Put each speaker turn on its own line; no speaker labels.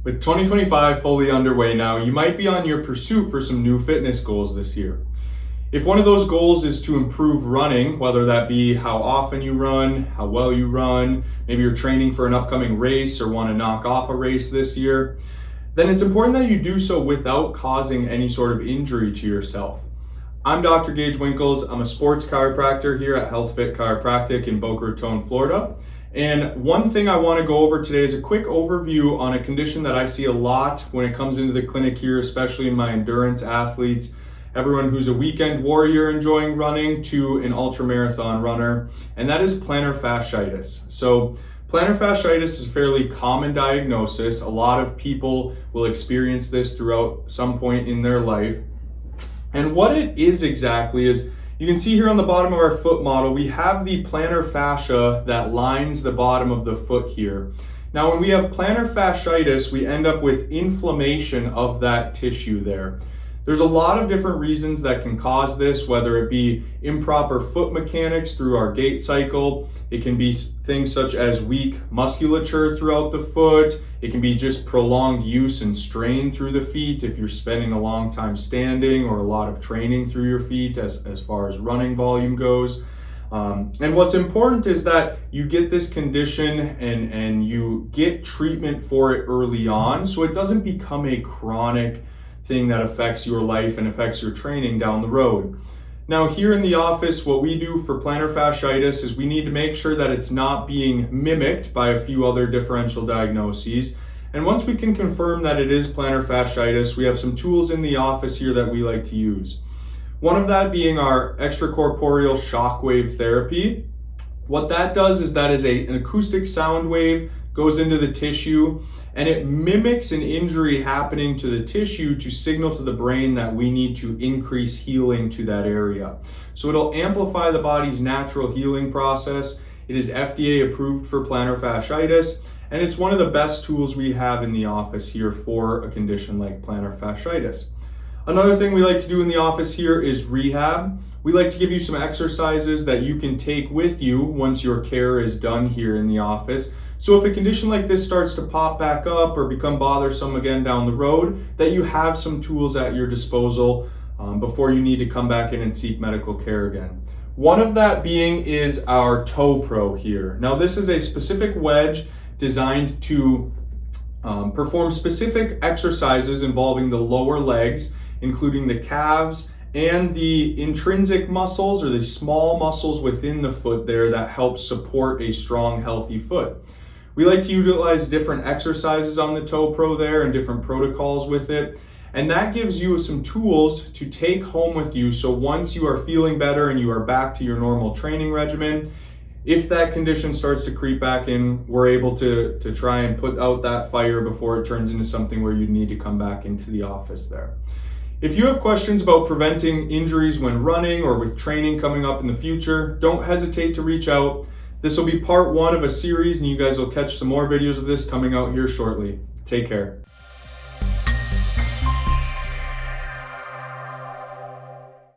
With 2025 fully underway now, you might be on your pursuit for some new fitness goals this year. If one of those goals is to improve running, whether that be how often you run, how well you run, maybe you're training for an upcoming race or want to knock off a race this year, then it's important that you do so without causing any sort of injury to yourself. I'm Dr. Gage Winkles. I'm a sports chiropractor here at Health Fit Chiropractic in Boca Raton, Florida. And one thing I want to go over today is a quick overview on a condition that I see a lot when it comes into the clinic here, especially in my endurance athletes, everyone who's a weekend warrior enjoying running to an ultramarathon runner, and that is plantar fasciitis. So plantar fasciitis is a fairly common diagnosis. A lot of people will experience this throughout some point in their life. And what it is exactly is, you can see here on the bottom of our foot model, we have the plantar fascia that lines the bottom of the foot here. Now, when we have plantar fasciitis, we end up with inflammation of that tissue there. There's a lot of different reasons that can cause this, whether it be improper foot mechanics through our gait cycle. It can be things such as weak musculature throughout the foot. It can be just prolonged use and strain through the feet if you're spending a long time standing or a lot of training through your feet as far as running volume goes. And what's important is that you get this condition and you get treatment for it early on so it doesn't become a chronic thing that affects your life and affects your training down the road. Now, here in the office, what we do for plantar fasciitis is we need to make sure that it's not being mimicked by a few other differential diagnoses. And once we can confirm that it is plantar fasciitis, we have some tools in the office here that we like to use. One of that being our extracorporeal shockwave therapy. What that does is that is an acoustic sound wave, goes into the tissue, and it mimics an injury happening to the tissue to signal to the brain that we need to increase healing to that area. So it'll amplify the body's natural healing process. It is FDA approved for plantar fasciitis, and it's one of the best tools we have in the office here for a condition like plantar fasciitis. Another thing we like to do in the office here is rehab. We like to give you some exercises that you can take with you once your care is done here in the office. So if a condition like this starts to pop back up or become bothersome again down the road, that you have some tools at your disposal before you need to come back in and seek medical care again. One of that being is our Toe Pro here. Now, this is a specific wedge designed to perform specific exercises involving the lower legs, including the calves and the intrinsic muscles or the small muscles within the foot there that help support a strong, healthy foot. We like to utilize different exercises on the Toe Pro there and different protocols with it. And that gives you some tools to take home with you. So once you are feeling better and you are back to your normal training regimen, if that condition starts to creep back in, we're able to try and put out that fire before it turns into something where you need to come back into the office there. If you have questions about preventing injuries when running or with training coming up in the future, don't hesitate to reach out. This will be part one of a series, and you guys will catch some more videos of this coming out here shortly. Take care.